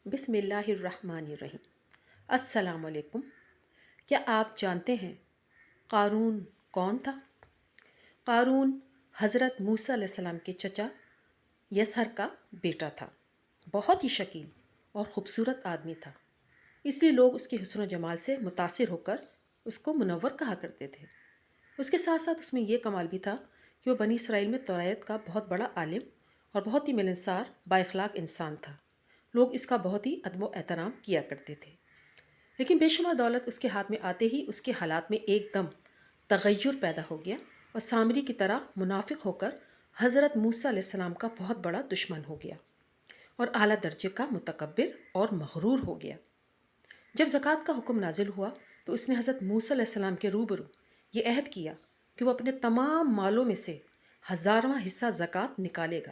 بسم اللہ الرحمن الرحیم۔ السلام علیکم۔ کیا آپ جانتے ہیں قارون کون تھا؟ قارون حضرت موسیٰ علیہ السلام کے چچا یسہر کا بیٹا تھا۔ بہت ہی شکیل اور خوبصورت آدمی تھا، اس لیے لوگ اس کے حسن و جمال سے متاثر ہو کر اس کو منور کہا کرتے تھے۔ اس کے ساتھ ساتھ اس میں یہ کمال بھی تھا کہ وہ بنی اسرائیل میں توریت کا بہت بڑا عالم اور بہت ہی ملنسار با اخلاق انسان تھا۔ لوگ اس کا بہت ہی ادب و احترام کیا کرتے تھے۔ لیکن بے شمار دولت اس کے ہاتھ میں آتے ہی اس کے حالات میں ایک دم تغیر پیدا ہو گیا اور سامری کی طرح منافق ہو کر حضرت موسیٰ علیہ السلام کا بہت بڑا دشمن ہو گیا اور اعلیٰ درجے کا متکبر اور مغرور ہو گیا۔ جب زکوٰۃ کا حکم نازل ہوا تو اس نے حضرت موسیٰ علیہ السلام کے روبرو یہ عہد کیا کہ وہ اپنے تمام مالوں میں سے 1000واں حصہ زکوٰۃ نکالے گا،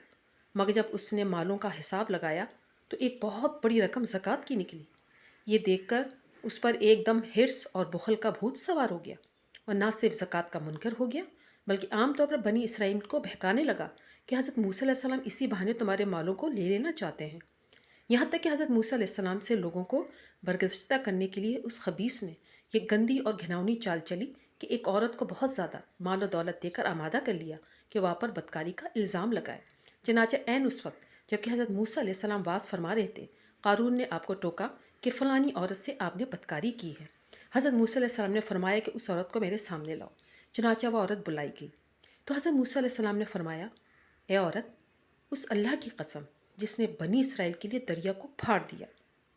مگر جب اس نے مالوں کا حساب لگایا تو ایک بہت بڑی رقم زکوٰۃ کی نکلی۔ یہ دیکھ کر اس پر ایک دم حرص اور بخل کا بھوت سوار ہو گیا اور نہ صرف زکوٰۃ کا منکر ہو گیا بلکہ عام طور پر بنی اسرائیل کو بہکانے لگا کہ حضرت موسیٰ علیہ السلام اسی بہانے تمہارے مالوں کو لے لینا چاہتے ہیں۔ یہاں تک کہ حضرت موسیٰ علیہ السلام سے لوگوں کو برگزیدہ کرنے کے لیے اس خبیث نے یہ گندی اور گھناؤنی چال چلی کہ ایک عورت کو بہت زیادہ مال و دولت دے کر آمادہ کر لیا کہ وہ آپ پر بدکاری کا الزام لگائے۔ چنانچہ عین اس وقت جبکہ حضرت موسیٰ علیہ السلام واز فرما رہے تھے، قارون نے آپ کو ٹوکا کہ فلانی عورت سے آپ نے بدکاری کی ہے۔ حضرت موسیٰ علیہ السلام نے فرمایا کہ اس عورت کو میرے سامنے لاؤ۔ چنانچہ وہ عورت بلائی گئی تو حضرت موسیٰ علیہ السلام نے فرمایا، اے عورت، اس اللہ کی قسم جس نے بنی اسرائیل کے لیے دریا کو پھاڑ دیا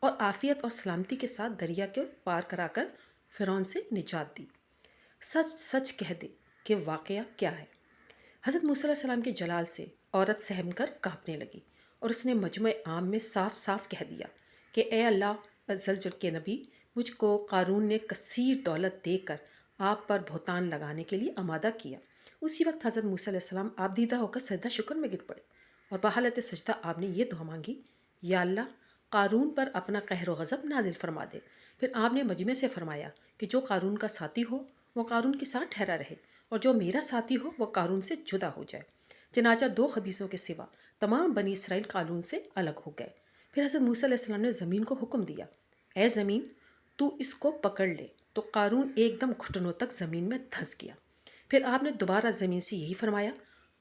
اور عافیت اور سلامتی کے ساتھ دریا کو پار کرا کر فرعون سے نجات دی، سچ سچ کہہ دے کہ واقعہ کیا ہے۔ حضرت موسیٰ علیہ السلام کے جلال سے عورت سہم کر کانپنے لگی اور اس نے مجمع عام میں صاف صاف کہہ دیا کہ اے اللہ عزوجل کے نبی، مجھ کو قارون نے کثیر دولت دے کر آپ پر بہتان لگانے کے لیے آمادہ کیا۔ اسی وقت حضرت موسیٰ علیہ السلام آپ دیدہ ہو کر سجدہ شکر میں گر پڑے اور بحالت سجدہ آپ نے یہ دعا مانگی، یا اللہ قارون پر اپنا قہر و غضب نازل فرما دے۔ پھر آپ نے مجمع سے فرمایا کہ جو قارون کا ساتھی ہو وہ قارون کے ساتھ ٹھہرا رہے اور جو میرا ساتھی ہو وہ قارون سے جدا ہو جائے۔ چنانچہ 2 خبیثوں کے سوا تمام بنی اسرائیل قارون سے الگ ہو گئے۔ پھر حضرت موسیٰ علیہ السلام نے زمین کو حکم دیا، اے زمین تو اس کو پکڑ لے، تو قارون ایک دم گھٹنوں تک زمین میں دھنس گیا۔ پھر آپ نے دوبارہ زمین سے یہی فرمایا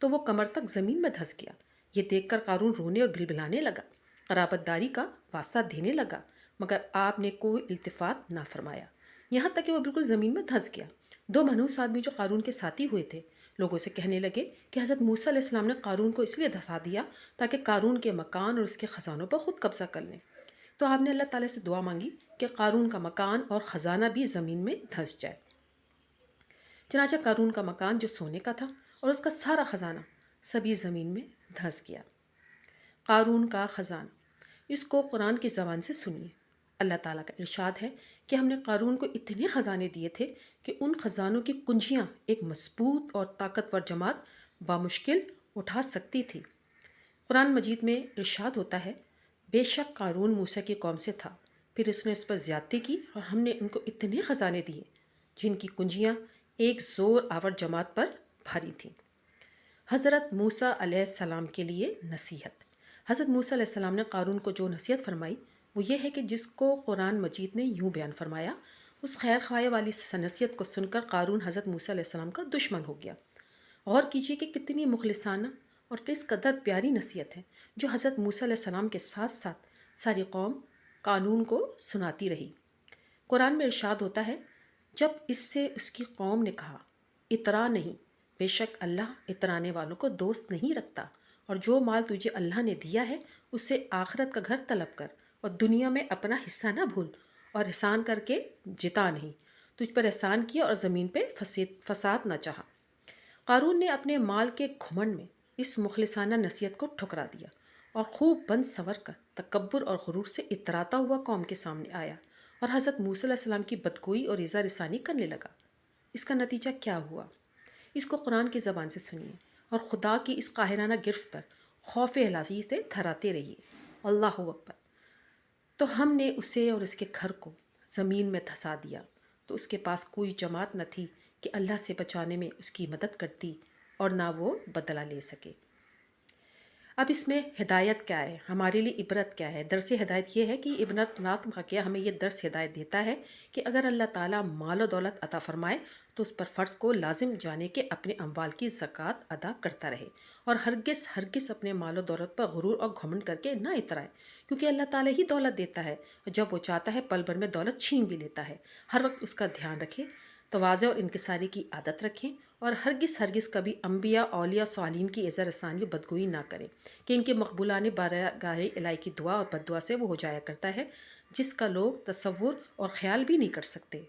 تو وہ کمر تک زمین میں دھنس گیا۔ یہ دیکھ کر قارون رونے اور بلبلانے لگا، قرابت داری کا واسطہ دینے لگا، مگر آپ نے کوئی التفات نہ فرمایا، یہاں تک کہ وہ بالکل زمین میں دھنس گیا۔ 2 منحوس آدمی جو قارون کے ساتھی ہوئے تھے لوگوں سے کہنے لگے کہ حضرت موسیٰ علیہ السلام نے قارون کو اس لیے دھسا دیا تاکہ قارون کے مکان اور اس کے خزانوں پر خود قبضہ کر لیں۔ تو آپ نے اللہ تعالیٰ سے دعا مانگی کہ قارون کا مکان اور خزانہ بھی زمین میں دھنس جائے۔ چنانچہ قارون کا مکان جو سونے کا تھا اور اس کا سارا خزانہ سبھی زمین میں دھنس گیا۔ قارون کا خزانہ، اس کو قرآن کی زبان سے سنیے۔ اللہ تعالیٰ کا ارشاد ہے کہ ہم نے قارون کو اتنے خزانے دیے تھے کہ ان خزانوں کی کنجیاں ایک مضبوط اور طاقتور جماعت بامشکل اٹھا سکتی تھی۔ قرآن مجید میں ارشاد ہوتا ہے، بے شک قارون موسیٰ کی قوم سے تھا، پھر اس نے اس پر زیادتی کی اور ہم نے ان کو اتنے خزانے دیے جن کی کنجیاں ایک زور آور جماعت پر بھاری تھیں۔ حضرت موسیٰ علیہ السلام کے لیے نصیحت۔ حضرت موسیٰ علیہ السلام نے قارون کو جو نصیحت فرمائی وہ یہ ہے کہ جس کو قرآن مجید نے یوں بیان فرمایا، اس خیر خواہ والی نصیحت کو سن کر قارون حضرت موسیٰ علیہ السلام کا دشمن ہو گیا۔ غور کیجیے کہ کتنی مخلصانہ اور کس قدر پیاری نصیحت ہے جو حضرت موسیٰ علیہ السلام کے ساتھ ساتھ ساری قوم قانون کو سناتی رہی۔ قرآن میں ارشاد ہوتا ہے، جب اس سے اس کی قوم نے کہا اترا نہیں، بے شک اللہ اترانے والوں کو دوست نہیں رکھتا، اور جو مال تجھے اللہ نے دیا ہے اس سے آخرت کا گھر طلب کر اور دنیا میں اپنا حصہ نہ بھول، اور احسان کر کے جتا نہیں، تجھ پر احسان کیا اور زمین پہ فساد نہ چاہا۔ قارون نے اپنے مال کے گھمنڈ میں اس مخلصانہ نصیحت کو ٹھکرا دیا اور خوب بند سنور کر تکبر اور غرور سے اتراتا ہوا قوم کے سامنے آیا اور حضرت موسیٰ علیہ السلام کی بدگوئی اور ایذا رسانی کرنے لگا۔ اس کا نتیجہ کیا ہوا؟ اس کو قرآن کی زبان سے سنیے اور خدا کی اس قاہرانہ گرفت پر خوف الہی سے تھراتے رہیے، اللہ اکبر۔ تو ہم نے اسے اور اس کے گھر کو زمین میں دھسا دیا، تو اس کے پاس کوئی جماعت نہ تھی کہ اللہ سے بچانے میں اس کی مدد کرتی اور نہ وہ بدلہ لے سکے۔ اب اس میں ہدایت کیا ہے، ہمارے لیے عبرت کیا ہے؟ درس ہدایت یہ ہے کہ عبرت ناک واقعہ ہمیں یہ درس ہدایت دیتا ہے کہ اگر اللہ تعالیٰ مال و دولت عطا فرمائے تو اس پر فرض کو لازم جانے کے اپنے اموال کی زکوٰۃ ادا کرتا رہے، اور ہرگز ہرگز اپنے مال و دولت پر غرور اور گھمنڈ کر کے نہ اترائے، کیونکہ اللہ تعالیٰ ہی دولت دیتا ہے، اور جب وہ چاہتا ہے پل بھر میں دولت چھین بھی لیتا ہے۔ ہر وقت اس کا دھیان رکھیں، تواضع اور انکساری کی عادت رکھیں، اور ہرگز ہرگز کبھی انبیاء، اولیاء، صالحین کی عزت رسانی و بدگوئی نہ کریں کہ ان کے مقبولان بارگاہ الہی کی دعا اور بد دعا سے وہ ہو جایا کرتا ہے جس کا لوگ تصور اور خیال بھی نہیں کر سکتے۔